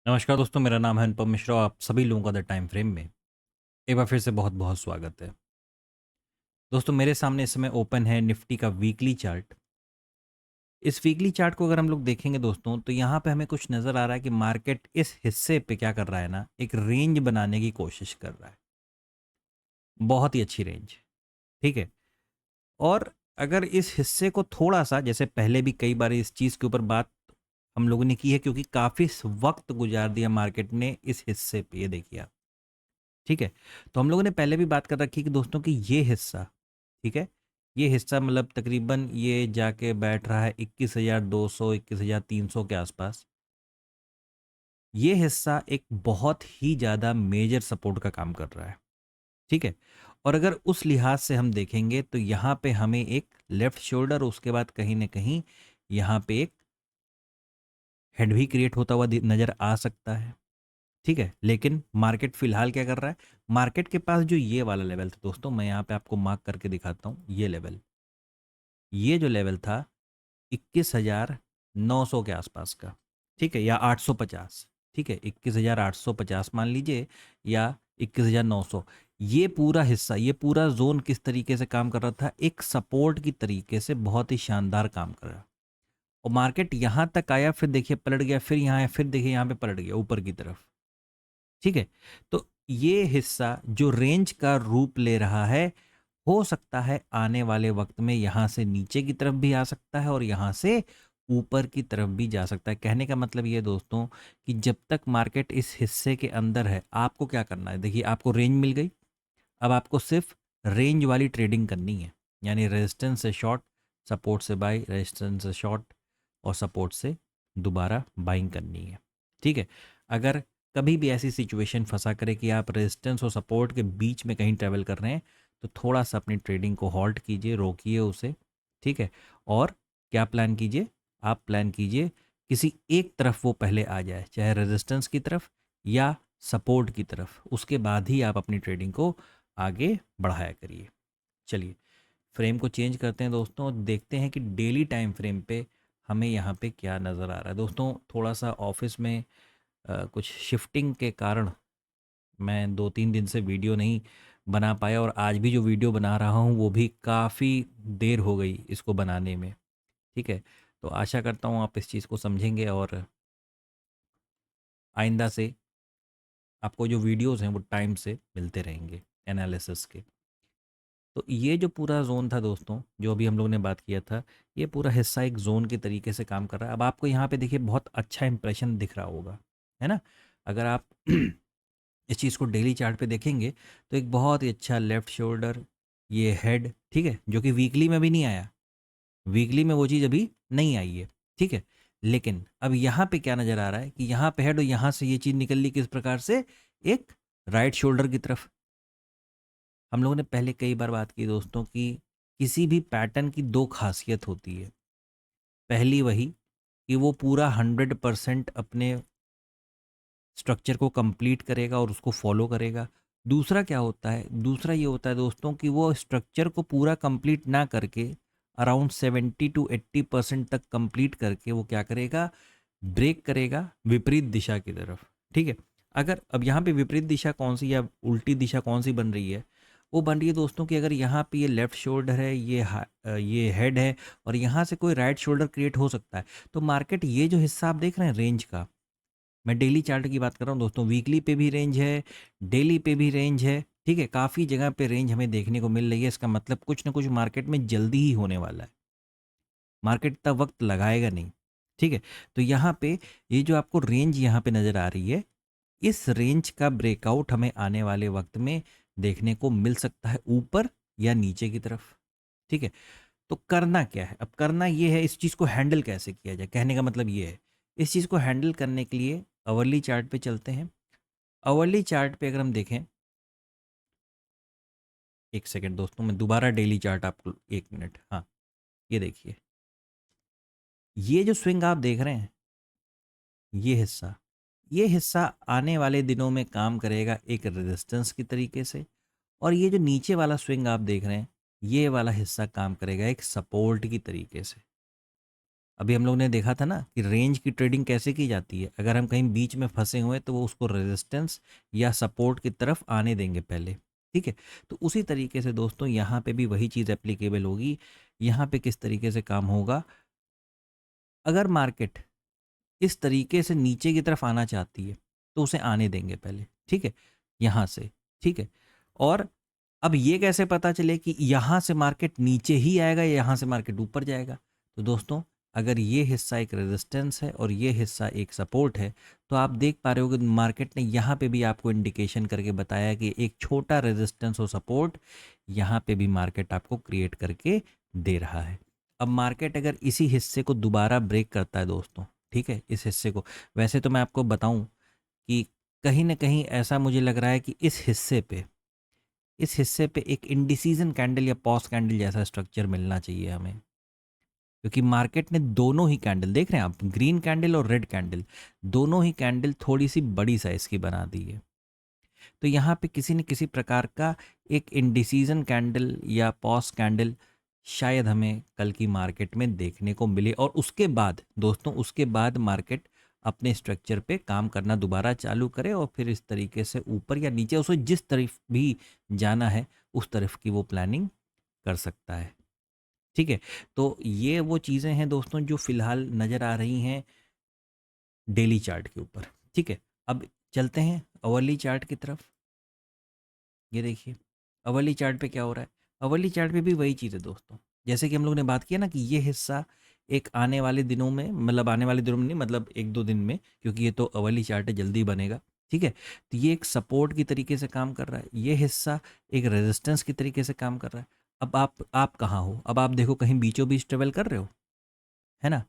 नमस्कार दोस्तों, मेरा नाम है अनुपम मिश्रा और आप सभी लोगों का द टाइम फ्रेम में एक बार फिर से बहुत बहुत स्वागत है। दोस्तों, मेरे सामने इस समय ओपन है निफ्टी का वीकली चार्ट। इस वीकली चार्ट को अगर हम लोग देखेंगे दोस्तों, तो यहाँ पे हमें कुछ नज़र आ रहा है कि मार्केट इस हिस्से पे क्या कर रहा है ना, एक रेंज बनाने की कोशिश कर रहा है। बहुत ही अच्छी रेंज, ठीक है। और अगर इस हिस्से को थोड़ा सा, जैसे पहले भी कई बार इस चीज़ के ऊपर बात हम लोगों ने की है, क्योंकि काफ़ी वक्त गुजार दिया मार्केट ने इस हिस्से पे, ये देखिए आप, ठीक है। तो हम लोगों ने पहले भी बात कर रखी कि दोस्तों कि ये हिस्सा, ठीक है, ये हिस्सा मतलब तकरीबन ये जाके बैठ रहा है 21,200 21,300 के आसपास। ये हिस्सा एक बहुत ही ज़्यादा मेजर सपोर्ट का काम कर रहा है, ठीक है। और अगर उस लिहाज से हम देखेंगे तो यहाँ पे हमें एक लेफ्ट शोल्डर, उसके बाद कहीं ना कहीं यहाँ पे एक हेड भी क्रिएट होता हुआ नज़र आ सकता है, ठीक है। लेकिन मार्केट फिलहाल क्या कर रहा है, मार्केट के पास जो ये वाला लेवल था दोस्तों, मैं यहाँ पे आपको मार्क करके दिखाता हूँ। ये लेवल, ये जो लेवल था 21,900 के आसपास का, ठीक है, या 850, ठीक है, 21,850 मान लीजिए, या 21,900। ये पूरा हिस्सा, ये पूरा जोन किस तरीके से काम कर रहा था, एक सपोर्ट की तरीके से बहुत ही शानदार काम कर रहा। और मार्केट यहाँ तक आया, फिर देखिए पलट गया, फिर यहाँ आया, फिर देखिए यहाँ पे पलट गया ऊपर की तरफ, ठीक है। तो ये हिस्सा जो रेंज का रूप ले रहा है, हो सकता है आने वाले वक्त में यहाँ से नीचे की तरफ भी आ सकता है और यहाँ से ऊपर की तरफ भी जा सकता है। कहने का मतलब ये दोस्तों कि जब तक मार्केट इस हिस्से के अंदर है, आपको क्या करना है, देखिए आपको रेंज मिल गई। अब आपको सिर्फ रेंज वाली ट्रेडिंग करनी है, यानी रेजिस्टेंस से शॉर्ट, सपोर्ट से बाई, रेजिस्टेंस से शॉर्ट और सपोर्ट से दोबारा बाइंग करनी है, ठीक है। अगर कभी भी ऐसी सिचुएशन फंसा करे कि आप रेजिस्टेंस और सपोर्ट के बीच में कहीं ट्रेवल कर रहे हैं, तो थोड़ा सा अपनी ट्रेडिंग को हॉल्ट कीजिए, रोकिए उसे, ठीक है। और क्या प्लान कीजिए, आप प्लान कीजिए किसी एक तरफ वो पहले आ जाए, चाहे रेजिस्टेंस की तरफ या सपोर्ट की तरफ, उसके बाद ही आप अपनी ट्रेडिंग को आगे बढ़ाया करिए। चलिए, फ्रेम को चेंज करते हैं दोस्तों और देखते हैं कि डेली टाइम फ्रेम पे हमें यहाँ पे क्या नज़र आ रहा है। दोस्तों, थोड़ा सा ऑफिस में कुछ शिफ्टिंग के कारण मैं 2-3 दिन से वीडियो नहीं बना पाया, और आज भी जो वीडियो बना रहा हूँ वो भी काफ़ी देर हो गई इसको बनाने में, ठीक है। तो आशा करता हूँ आप इस चीज़ को समझेंगे और आइंदा से आपको जो वीडियोस हैं वो टाइम से मिलते रहेंगे एनालिसिस के। तो ये जो पूरा ज़ोन था दोस्तों, जो अभी हम लोगों ने बात किया था, ये पूरा हिस्सा एक ज़ोन के तरीके से काम कर रहा है। अब आपको यहाँ पे देखिए बहुत अच्छा इंप्रेशन दिख रहा होगा, है ना? अगर आप इस चीज़ को डेली चार्ट पे देखेंगे तो एक बहुत ही अच्छा लेफ्ट शोल्डर, ये हेड, ठीक है, जो कि वीकली में भी नहीं आया। वीकली में वो चीज़ अभी नहीं आई है, ठीक है। लेकिन अब यहाँ पे क्या नज़र आ रहा है कि यहाँ पे हेड और यहाँ से ये चीज़ निकल ली किस प्रकार से, एक राइट शोल्डर की तरफ। हम लोगों ने पहले कई बार बात की दोस्तों कि किसी भी पैटर्न की दो खासियत होती है। पहली वही कि वो पूरा 100% अपने स्ट्रक्चर को कंप्लीट करेगा और उसको फॉलो करेगा। दूसरा क्या होता है, दूसरा ये होता है दोस्तों कि वो स्ट्रक्चर को पूरा कंप्लीट ना करके अराउंड 70 to 80% तक कंप्लीट करके वो क्या करेगा, ब्रेक करेगा विपरीत दिशा की तरफ, ठीक है। अगर अब यहाँ पे विपरीत दिशा कौन सी या उल्टी दिशा कौन सी बन रही है, वो बन रही है दोस्तों कि अगर यहाँ पे ये लेफ्ट शोल्डर है, ये हेड है, और यहाँ से कोई राइट शोल्डर क्रिएट हो सकता है। तो मार्केट ये जो हिस्सा आप देख रहे हैं रेंज का, मैं डेली चार्ट की बात कर रहा हूँ दोस्तों, वीकली पे भी रेंज है, डेली पे भी रेंज है, ठीक है। काफ़ी जगह पे रेंज हमें देखने को मिल रही है। इसका मतलब कुछ ना कुछ मार्केट में जल्दी ही होने वाला है, मार्केट इतना वक्त लगाएगा नहीं, ठीक है। तो यहाँ पे ये जो आपको रेंज यहाँ पे नज़र आ रही है, इस रेंज का ब्रेकआउट हमें आने वाले वक्त में देखने को मिल सकता है, ऊपर या नीचे की तरफ, ठीक है। तो करना क्या है, अब करना ये है, इस चीज़ को हैंडल कैसे किया जाए, कहने का मतलब ये है, इस चीज़ को हैंडल करने के लिए अवर्ली चार्ट पे चलते हैं। अवर्ली चार्ट पे अगर हम देखें, एक सेकेंड दोस्तों, मैं दोबारा डेली चार्ट आपको, एक मिनट, हाँ, ये देखिए, ये जो स्विंग आप देख रहे हैं, ये हिस्सा आने वाले दिनों में काम करेगा एक रेजिस्टेंस की तरीके से, और ये जो नीचे वाला स्विंग आप देख रहे हैं, ये वाला हिस्सा काम करेगा एक सपोर्ट की तरीके से। अभी हम लोग ने देखा था ना कि रेंज की ट्रेडिंग कैसे की जाती है। अगर हम कहीं बीच में फंसे हुए हैं तो वो उसको रेजिस्टेंस या सपोर्ट की तरफ आने देंगे पहले, ठीक है। तो उसी तरीके से दोस्तों यहाँ पे भी वही चीज़ एप्लीकेबल होगी। यहाँ पे किस तरीके से काम होगा, अगर मार्केट इस तरीके से नीचे की तरफ आना चाहती है तो उसे आने देंगे पहले, ठीक है, यहाँ से, ठीक है। और अब ये कैसे पता चले कि यहाँ से मार्केट नीचे ही आएगा या यहाँ से मार्केट ऊपर जाएगा। तो दोस्तों अगर ये हिस्सा एक रेजिस्टेंस है और ये हिस्सा एक सपोर्ट है, तो आप देख पा रहे हो कि मार्केट ने यहाँ पे भी आपको इंडिकेशन करके बताया कि एक छोटा रेजिस्टेंस और सपोर्ट यहाँ पे भी मार्केट आपको क्रिएट करके दे रहा है। अब मार्केट अगर इसी हिस्से को दोबारा ब्रेक करता है दोस्तों, ठीक है, इस हिस्से को, वैसे तो मैं आपको बताऊं कि कहीं ना कहीं ऐसा मुझे लग रहा है कि इस हिस्से पे एक इंडिसीजन कैंडल या पॉज कैंडल जैसा स्ट्रक्चर मिलना चाहिए हमें, क्योंकि मार्केट ने दोनों ही कैंडल देख रहे हैं आप, ग्रीन कैंडल और रेड कैंडल, दोनों ही कैंडल थोड़ी सी बड़ी साइज की बना दी है। तो यहाँ पे किसी न किसी प्रकार का एक इंडिसीजन कैंडल या पॉज कैंडल शायद हमें कल की मार्केट में देखने को मिले, और उसके बाद दोस्तों, उसके बाद मार्केट अपने स्ट्रक्चर पे काम करना दोबारा चालू करे और फिर इस तरीके से ऊपर या नीचे उसे जिस तरफ भी जाना है उस तरफ की वो प्लानिंग कर सकता है, ठीक है। तो ये वो चीज़ें हैं दोस्तों जो फिलहाल नज़र आ रही हैं डेली चार्ट के ऊपर, ठीक है। अब चलते हैं अवर्ली चार्ट की तरफ। ये देखिए अवर्ली चार्ट पे क्या हो रहा है। अवर्ली चार्ट पे भी वही चीज़ है दोस्तों, जैसे कि हम लोग ने बात किया ना कि ये हिस्सा एक आने वाले दिनों में, मतलब आने वाले दिनों में नहीं, मतलब एक दो दिन में, क्योंकि ये तो अवर्ली चार्ट है, जल्दी बनेगा, ठीक है। तो ये एक सपोर्ट की तरीके से काम कर रहा है, ये हिस्सा एक रेजिस्टेंस की तरीके से काम कर रहा है। अब आप कहाँ हो, अब आप देखो कहीं बीचों बीच ट्रेवल कर रहे हो, है ना,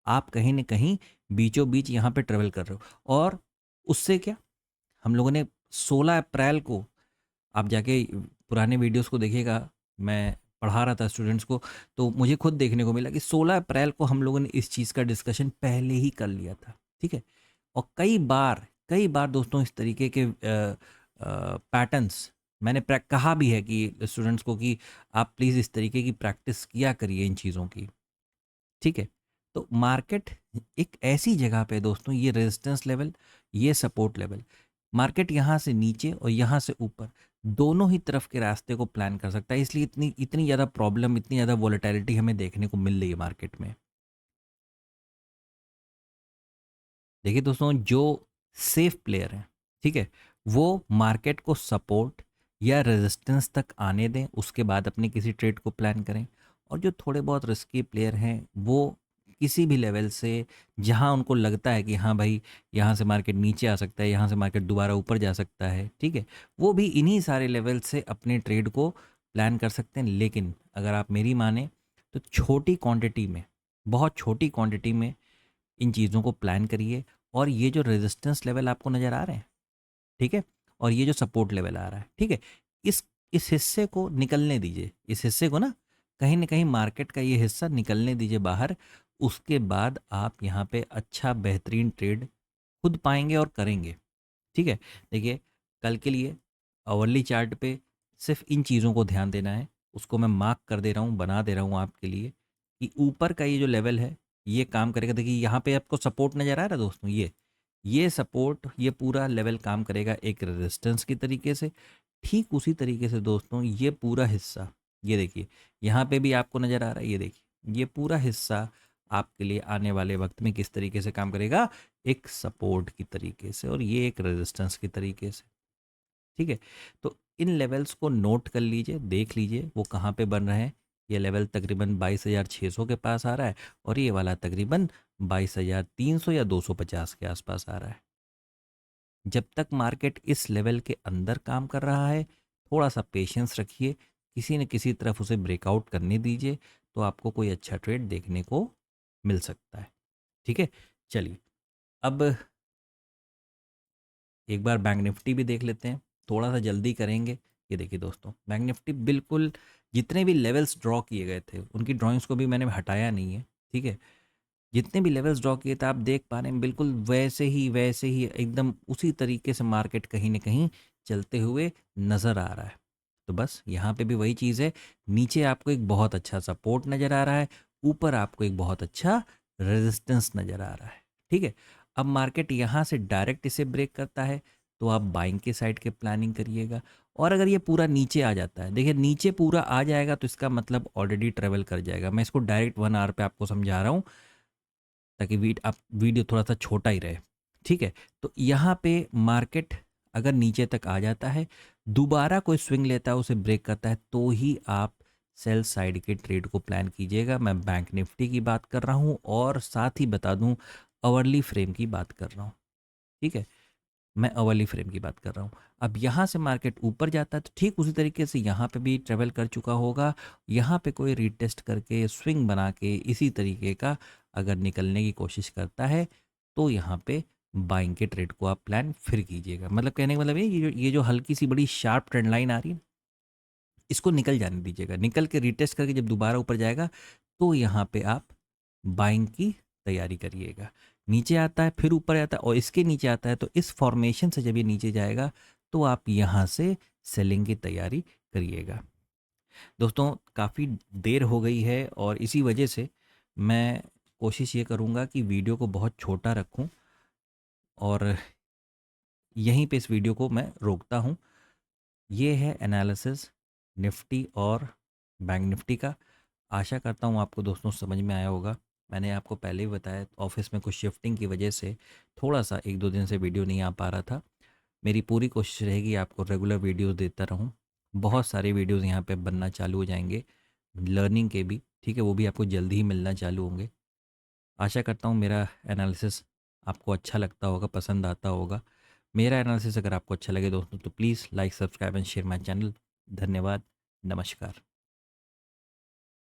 आप कहीं न कहीं बीचों बीच यहाँ पे ट्रेवल कर रहे हो। और उससे क्या, हम लोगों ने 16 अप्रैल को, आप जाके पुराने वीडियोस को देखिएगा, मैं पढ़ा रहा था स्टूडेंट्स को, तो मुझे खुद देखने को मिला कि 16 अप्रैल को हम लोगों ने इस चीज़ का डिस्कशन पहले ही कर लिया था, ठीक है। और कई बार दोस्तों इस तरीके के पैटर्न्स मैंने कहा भी है कि स्टूडेंट्स को कि आप प्लीज़ इस तरीके की प्रैक्टिस किया करिए इन चीज़ों की, ठीक है। तो मार्केट एक ऐसी जगह पे है दोस्तों, ये रेजिस्टेंस लेवल, ये सपोर्ट लेवल, मार्केट यहाँ से नीचे और यहाँ से ऊपर दोनों ही तरफ के रास्ते को प्लान कर सकता है, इसलिए इतनी इतनी ज़्यादा प्रॉब्लम, इतनी ज़्यादा वॉलेटिलिटी हमें देखने को मिल रही है मार्केट में। देखिए दोस्तों, जो सेफ प्लेयर हैं, ठीक है, वो मार्केट को सपोर्ट या रेजिस्टेंस तक आने दें, उसके बाद अपने किसी ट्रेड को प्लान करें। और जो थोड़े बहुत रिस्की प्लेयर हैं वो किसी भी लेवल से, जहां उनको लगता है कि हाँ भाई यहाँ से मार्केट नीचे आ सकता है, यहाँ से मार्केट दोबारा ऊपर जा सकता है, ठीक है, वो भी इन्हीं सारे लेवल से अपने ट्रेड को प्लान कर सकते हैं। लेकिन अगर आप मेरी माने तो छोटी क्वांटिटी में, बहुत छोटी क्वांटिटी में इन चीज़ों को प्लान करिए। और ये जो रेजिस्टेंस लेवल आपको नज़र आ रहे हैं, ठीक है, और ये जो सपोर्ट लेवल आ रहा है, ठीक है, इस हिस्से को निकलने दीजिए, इस हिस्से को ना कहीं मार्केट का ये हिस्सा निकलने दीजिए बाहर। उसके बाद आप यहाँ पे अच्छा बेहतरीन ट्रेड खुद पाएंगे और करेंगे, ठीक है। देखिए कल के लिए अवर्ली चार्ट पे सिर्फ इन चीज़ों को ध्यान देना है, उसको मैं मार्क कर दे रहा हूँ, बना दे रहा हूँ आपके लिए कि ऊपर का ये जो लेवल है ये काम करेगा। देखिए यहाँ पे आपको सपोर्ट नज़र आ रहा है दोस्तों, ये सपोर्ट, ये पूरा लेवल काम करेगा एक रेजिस्टेंस की तरीके से। ठीक उसी तरीके से दोस्तों ये पूरा हिस्सा, ये देखिए यहाँ पे भी आपको नज़र आ रहा है, ये देखिए ये पूरा हिस्सा आपके लिए आने वाले वक्त में किस तरीके से काम करेगा, एक सपोर्ट की तरीके से, और ये एक रेजिस्टेंस की तरीके से, ठीक है। तो इन लेवल्स को नोट कर लीजिए, देख लीजिए वो कहाँ पे बन रहे हैं। ये लेवल तकरीबन 22,600 के पास आ रहा है और ये वाला तकरीबन 22,300 या 250 के आसपास आ रहा है। जब तक मार्केट इस लेवल के अंदर काम कर रहा है, थोड़ा सा पेशेंस रखिए, किसी न किसी तरफ उसे ब्रेकआउट करने दीजिए, तो आपको कोई अच्छा ट्रेड देखने को मिल सकता है, ठीक है। चलिए अब एक बार बैंक निफ्टी भी देख लेते हैं, थोड़ा सा जल्दी करेंगे। ये देखिए दोस्तों, बैंक निफ्टी बिल्कुल जितने भी लेवल्स ड्रॉ किए गए थे उनकी ड्राइंग्स को भी मैंने हटाया नहीं है, ठीक है। जितने भी लेवल्स ड्रॉ किए थे आप देख पा रहे हैं, बिल्कुल वैसे ही एकदम उसी तरीके से मार्केट कहीं ना कहीं चलते हुए नज़र आ रहा है। तो बस यहाँ पे भी वही चीज़ है, नीचे आपको एक बहुत अच्छा सपोर्ट नज़र आ रहा है, ऊपर आपको एक बहुत अच्छा रेजिस्टेंस नज़र आ रहा है। ठीक है, अब मार्केट यहाँ से डायरेक्ट इसे ब्रेक करता है तो आप बाइंग के साइड के प्लानिंग करिएगा। और अगर ये पूरा नीचे आ जाता है, देखिए नीचे पूरा आ जाएगा तो इसका मतलब ऑलरेडी ट्रेवल कर जाएगा। मैं इसको डायरेक्ट 1 आवर पे आपको समझा रहा हूँ ताकि आप वीडियो थोड़ा सा छोटा ही रहे। ठीक है, तो यहाँ पे मार्केट अगर नीचे तक आ जाता है, दोबारा कोई स्विंग लेता है, उसे ब्रेक करता है, तो ही आप सेल साइड के ट्रेड को प्लान कीजिएगा। मैं बैंक निफ्टी की बात कर रहा हूँ और साथ ही बता दूँ अवर्ली फ्रेम की बात कर रहा हूँ। ठीक है, मैं अवर्ली फ्रेम की बात कर रहा हूँ। अब यहाँ से मार्केट ऊपर जाता है तो ठीक उसी तरीके से यहाँ पे भी ट्रेवल कर चुका होगा। यहाँ पे कोई रीटेस्ट करके स्विंग बना के इसी तरीके का अगर निकलने की कोशिश करता है तो यहाँ पे बाइंग के ट्रेड को आप प्लान फिर कीजिएगा। मतलब कहने का मतलब ये जो हल्की सी बड़ी शार्प ट्रेंड लाइन आ रही है, इसको निकल जाने दीजिएगा। निकल के रीटेस्ट करके जब दोबारा ऊपर जाएगा तो यहाँ पे आप बाइंग की तैयारी करिएगा। नीचे आता है फिर ऊपर आता है और इसके नीचे आता है, तो इस फॉर्मेशन से जब ये नीचे जाएगा तो आप यहाँ से सेलिंग की तैयारी करिएगा। दोस्तों काफ़ी देर हो गई है और इसी वजह से मैं कोशिश ये करूँगा कि वीडियो को बहुत छोटा रखूँ और यहीं पे इस वीडियो को मैं रोकता हूँ। ये है एनालिसिस निफ्टी और बैंक निफ्टी का। आशा करता हूँ आपको दोस्तों समझ में आया होगा। मैंने आपको पहले ही बताया, ऑफिस में कुछ शिफ्टिंग की वजह से थोड़ा सा 1-2 दिन से वीडियो नहीं आ पा रहा था। मेरी पूरी कोशिश रहेगी आपको रेगुलर वीडियोस देता रहूँ। बहुत सारे वीडियोस यहाँ पे बनना चालू हो जाएंगे, लर्निंग के भी। ठीक है, वो भी आपको जल्दी ही मिलना चालू होंगे। आशा करता हूँ मेरा एनालिसिस आपको अच्छा लगता होगा, पसंद आता होगा। मेरा एनालिसिस अगर आपको अच्छा लगे दोस्तों तो please like, subscribe and share my channel. धन्यवाद, नमस्कार।